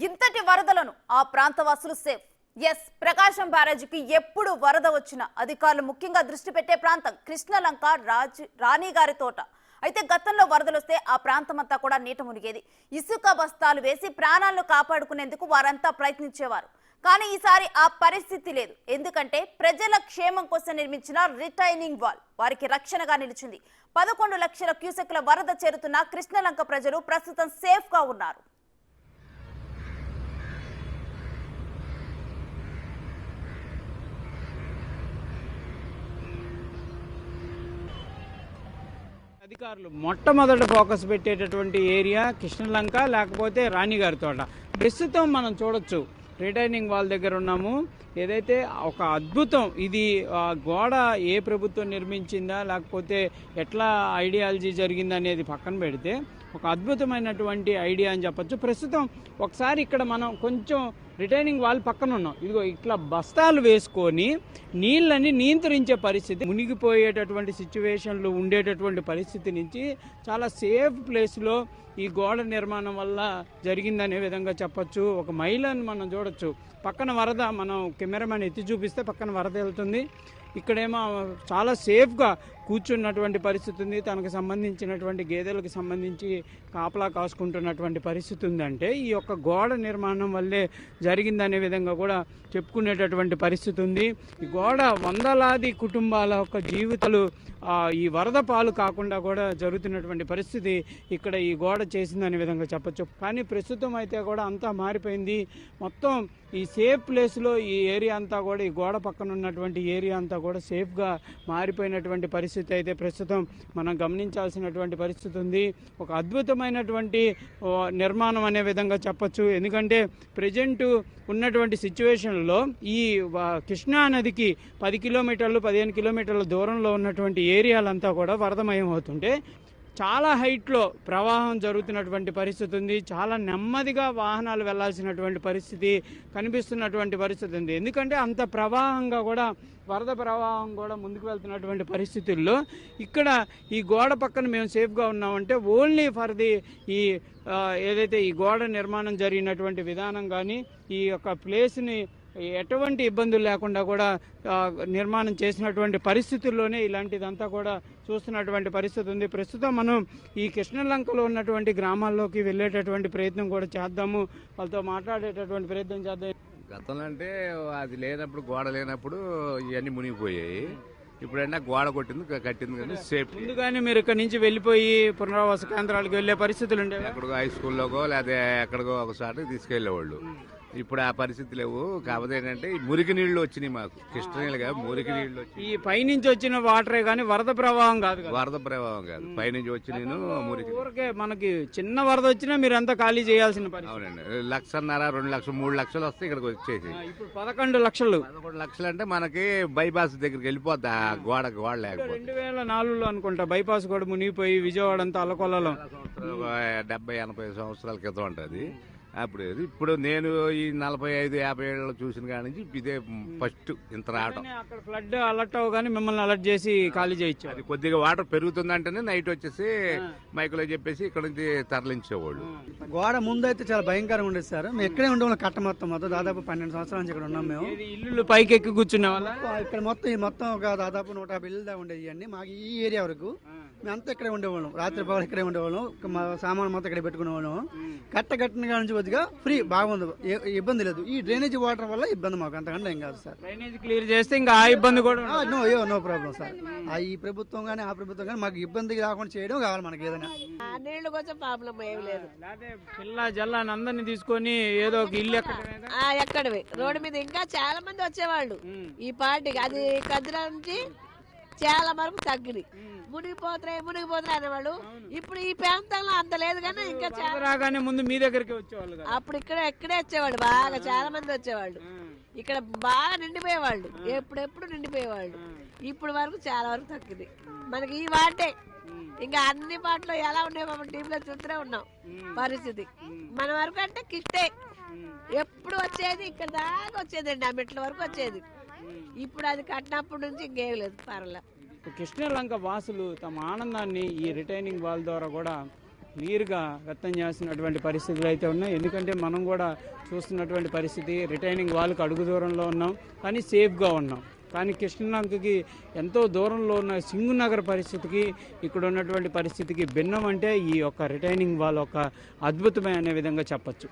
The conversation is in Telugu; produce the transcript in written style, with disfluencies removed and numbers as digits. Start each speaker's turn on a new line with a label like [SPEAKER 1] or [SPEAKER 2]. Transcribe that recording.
[SPEAKER 1] ఇంతటి వరదలను ఆ ప్రాంతవాసులు సేఫ్. ఎస్, ప్రకాశం బ్యారేజీకి ఎప్పుడు వరద వచ్చినా అధికారులు ముఖ్యంగా దృష్టి పెట్టే ప్రాంతం కృష్ణలంక రాణిగారి తోట. అయితే గతంలో వరదలు వస్తే ఆ ప్రాంతం అంతా కూడా నీట మునిగేది. ఇసుక బస్తాలు వేసి ప్రాణాలను కాపాడుకునేందుకు వారంతా ప్రయత్నించేవారు. కానీ ఈసారి ఆ పరిస్థితి లేదు. ఎందుకంటే ప్రజల క్షేమం కోసం నిర్మించిన రిటైనింగ్ వాల్ వారికి రక్షణగా నిలిచింది. 11 లక్షల క్యూసెక్ల వరద చేరుతున్న కృష్ణలంక ప్రజలు ప్రస్తుతం సేఫ్ గా ఉన్నారు.
[SPEAKER 2] అధికారులు మొట్టమొదట ఫోకస్ పెట్టేటటువంటి ఏరియా కృష్ణలంక లేకపోతే రాణిగారి తోట. ప్రస్తుతం మనం చూడొచ్చు రిటైనింగ్ వాల్ దగ్గర ఉన్నాము. ఏదైతే ఒక అద్భుతం, ఇది గోడ ఏ ప్రభుత్వం నిర్మించిందా లేకపోతే ఎట్లా ఐడియాలజీ జరిగిందా అనేది పక్కన పెడితే ఒక అద్భుతమైనటువంటి ఐడియా అని చెప్పొచ్చు. ప్రస్తుతం ఒకసారి ఇక్కడ మనం కొంచెం రిటైనింగ్ వాల్ పక్కన ఉన్నాం. ఇదిగో ఇట్లా బస్తాలు వేసుకొని నీళ్ళని నియంత్రించే పరిస్థితి, మునిగిపోయేటటువంటి సిచ్యువేషన్లు ఉండేటటువంటి పరిస్థితి నుంచి చాలా సేఫ్ ప్లేస్లో ఈ గోడ నిర్మాణం వల్ల జరిగిందనే విధంగా చెప్పొచ్చు. ఒక మైలను మనం చూడొచ్చు. పక్కన వరద, మనం కెమెరామెన్ ఎత్తి చూపిస్తే పక్కన వరద వెళ్తుంది. ఇక్కడేమో చాలా సేఫ్గా కూర్చున్నటువంటి పరిస్థితి ఉంది. తనకు సంబంధించినటువంటి గేదెలకు సంబంధించి కాపలా కాసుకుంటున్నటువంటి పరిస్థితి ఉందంటే ఈ యొక్క గోడ నిర్మాణం వల్లే జరిగిందనే విధంగా కూడా చెప్పుకునేటటువంటి పరిస్థితి ఉంది. ఈ గోడ వందలాది కుటుంబాల యొక్క జీవితాలు ఈ వరద పాలు కాకుండా కూడా జరుగుతున్నటువంటి పరిస్థితి ఇక్కడ ఈ గోడ చేసిందనే విధంగా చెప్పచ్చు. కానీ ప్రస్తుతం అయితే కూడా అంతా మారిపోయింది. మొత్తం ఈ సేఫ్ ప్లేస్లో ఈ ఏరియా అంతా కూడా, ఈ గోడ పక్కన ఉన్నటువంటి ఏరియా అంతా కూడా సేఫ్గా మారిపోయినటువంటి పరిస్థితి అయితే ప్రస్తుతం మనం గమనించాల్సినటువంటి పరిస్థితి ఉంది. ఒక అద్భుతమైనటువంటి నిర్మాణం అనే విధంగా చెప్పచ్చు. ఎందుకంటే ప్రజెంట్ ఉన్నటువంటి సిచ్యువేషన్లో ఈ కృష్ణా నదికి 10 కిలోమీటర్లు 15 కిలోమీటర్ల దూరంలో ఉన్నటువంటి ఏరియాలంతా కూడా వరదమయం అవుతుంటే చాలా హైట్లో ప్రవాహం జరుగుతున్నటువంటి పరిస్థితి ఉంది. చాలా నెమ్మదిగా వాహనాలు వెళ్లాల్సినటువంటి పరిస్థితి కనిపిస్తున్నటువంటి పరిస్థితి ఉంది. ఎందుకంటే అంత ప్రవాహంగా కూడా, వరద ప్రవాహం కూడా ముందుకు వెళ్తున్నటువంటి పరిస్థితుల్లో ఇక్కడ ఈ గోడ పక్కన మేము సేఫ్గా ఉన్నామంటే ఓన్లీ ఫర్ ది ఈ ఏదైతే ఈ గోడ నిర్మాణం జరిగినటువంటి విధానం కానీ ఈ యొక్క ప్లేస్ని ఎటువంటి ఇబ్బందులు లేకుండా కూడా నిర్మాణం చేసినటువంటి పరిస్థితుల్లోనే ఇలాంటిదంతా కూడా చూస్తున్నటువంటి పరిస్థితి ఉంది. ప్రస్తుతం మనం ఈ కృష్ణలంకలో ఉన్నటువంటి గ్రామాల్లోకి వెళ్ళేటటువంటి ప్రయత్నం కూడా చేద్దాము, వాళ్ళతో మాట్లాడేటటువంటి ప్రయత్నం చేద్దాం.
[SPEAKER 3] గతంలో అంటే అది లేనప్పుడు, గోడ లేనప్పుడు ఇవన్నీ మునిగిపోయాయి. ఇప్పుడైనా గోడ కట్టింది కానీ సేఫ్.
[SPEAKER 2] ముందుగానే మీరు ఇక్కడ నుంచి వెళ్ళిపోయి పునరావాస కేంద్రాలకు వెళ్ళే పరిస్థితులు ఉండేవి.
[SPEAKER 3] ఎక్కడికో హై స్కూల్లోకో లేదా ఎక్కడికో ఒకసారి తీసుకెళ్లేవాళ్ళు. ఇప్పుడు ఆ పరిస్థితి లేవు. కాకపోతే ఏంటంటే ఈ మురికి నీళ్లు వచ్చినాయి మాకు, కృష్ణ నీళ్ళుగా మురికి నీళ్లు వచ్చి.
[SPEAKER 2] ఈ పైనుంచి వచ్చిన వాటరే కానీ వరద ప్రవాహం కాదు.
[SPEAKER 3] వరద ప్రవాహం కాదు, పైనుంచి వచ్చి నేను మురికి.
[SPEAKER 2] ఊరికే మనకి చిన్న వరద వచ్చినా మీరు అంతా ఖాళీ చేయాల్సిన పరిస్థితి.
[SPEAKER 3] అవునండి, 1,500,000, 2 లక్షలు, 3 లక్షలు వస్తే ఇక్కడికి వచ్చేసి.
[SPEAKER 2] ఇప్పుడు 11 లక్షలు.
[SPEAKER 3] 11 లక్షలు అంటే మనకి బైపాస్ దగ్గరికి వెళ్ళిపోద్ది. ఆ గోడ లేకపోతే
[SPEAKER 2] 2004లో అనుకుంటా బైపాస్ కూడా మునిగిపోయి విజయవాడ అంతా అల్లకొల్లలో
[SPEAKER 3] 70-80 సంవత్సరాల క్రితం ఉంటుంది. అప్పుడు ఇప్పుడు నేను ఈ 45-50 ఏళ్ళు చూసిన కాడి నుంచి ఇదే ఫస్ట్ ఇంత రావడం.
[SPEAKER 2] అక్కడ ఫ్లడ్ అలర్ట్ అవగానే మిమ్మల్ని అలర్ట్ చేసి ఖాళీ చేయొచ్చు.
[SPEAKER 3] అది కొద్దిగా వాటర్ పెరుగుతుందంటేనే నైట్ వచ్చేసి మైకులో చెప్పేసి ఇక్కడ నుంచి తరలించేవాళ్ళు.
[SPEAKER 4] గోడ ముందు అయితే చాలా భయంకరంగా ఉండేది సార్. మేము ఎక్కడే ఉండేవాళ్ళం. కట్ట మొత్తం దాదాపు 12 సంవత్సరాల నుంచి ఇక్కడ ఉన్నాం మేము.
[SPEAKER 2] ఇల్లు పైకి ఎక్కి కూర్చునే వాళ్ళ.
[SPEAKER 4] ఇక్కడ మొత్తం ఒక దాదాపు 150 ఇల్లు దాకా ఉండేది. ఇవన్నీ మాకు ఈ ఏరియా వరకు మేమంతా ఇక్కడే ఉండేవాళ్ళం. రాత్రి పగలు ఇక్కడే ఉండేవాళ్ళం. మా సామాన్ మొత్తం ఇక్కడ పెట్టుకునేవాళ్ళం. కట్టిన కాడ నుంచి కొద్దిగా ఫ్రీ బాగుంది, ఇబ్బంది లేదు. ఈ డ్రైనేజ్ వాటర్ వల్ల ఇబ్బంది మాకు, అంతకంటే ఏం కాదు సార్.
[SPEAKER 2] డ్రైనేజ్ క్లియర్ చేస్తే ఇంకా ఆ ఇబ్బంది కూడా
[SPEAKER 4] నో ప్రాబ్లం సార్. ఈ ప్రభుత్వం కానీ ఆ ప్రభుత్వం కానీ మాకు ఇబ్బంది రాకుండా చేయడం కావాలి మనకి. ఏదైనా
[SPEAKER 5] నీళ్ళు కొంచెం ప్రాబ్లం ఏమి లేదు.
[SPEAKER 2] పిల్ల జల్లాని అందరినీ తీసుకొని ఏదో ఒక ఇల్లు
[SPEAKER 5] ఎక్కడవి రోడ్డు మీద ఇంకా చాలా మంది వచ్చేవాళ్ళు ఈ పార్టీకి. అది కదిరా నుంచి చాలా వరకు తగ్గింది. మునిగిపోతున్నాయి అనేవాళ్ళు. ఇప్పుడు ఈ ప్రాంతంలో అంత లేదు కానీ ఇంకా
[SPEAKER 2] రాగానే ముందు మీ దగ్గరికి వచ్చేవాళ్ళు.
[SPEAKER 5] అప్పుడు ఇక్కడే వచ్చేవాళ్ళు, బాగా చాలా మంది వచ్చేవాళ్ళు. ఇక్కడ బాగా నిండిపోయేవాళ్ళు, ఎప్పుడెప్పుడు నిండిపోయేవాళ్ళు. ఇప్పుడు వరకు చాలా వరకు తగ్గింది మనకి ఈ వాటే. ఇంకా అన్ని పాటలు ఎలా ఉన్నాయి మనం టీవీలో చూస్తూనే ఉన్నాం పరిస్థితి. మన వరకు అంటే కిట్టే ఎప్పుడు వచ్చేది, ఇక్కడ దాకా వచ్చేదండి, ఆ మెట్ల వరకు వచ్చేది. ఇప్పుడు అది కట్టినప్పటి నుంచి ఇంకేం లేదు పర్లే.
[SPEAKER 2] కృష్ణలంక వాసులు తమ ఆనందాన్ని ఈ రిటైనింగ్ వాల్ ద్వారా కూడా క్లియర్గా వ్యక్తం చేస్తున్నటువంటి పరిస్థితులు అయితే ఉన్నాయి. ఎందుకంటే మనం కూడా చూస్తున్నటువంటి పరిస్థితి రిటైనింగ్ వాళ్ళకి అడుగు దూరంలో ఉన్నాం కానీ సేఫ్గా ఉన్నాం. కానీ కృష్ణలంకకి ఎంతో దూరంలో ఉన్న సింగునగర్ పరిస్థితికి ఇక్కడ ఉన్నటువంటి పరిస్థితికి భిన్నం అంటే ఈ యొక్క రిటైనింగ్ వాల్ ఒక అద్భుతమే అనే విధంగా చెప్పచ్చు.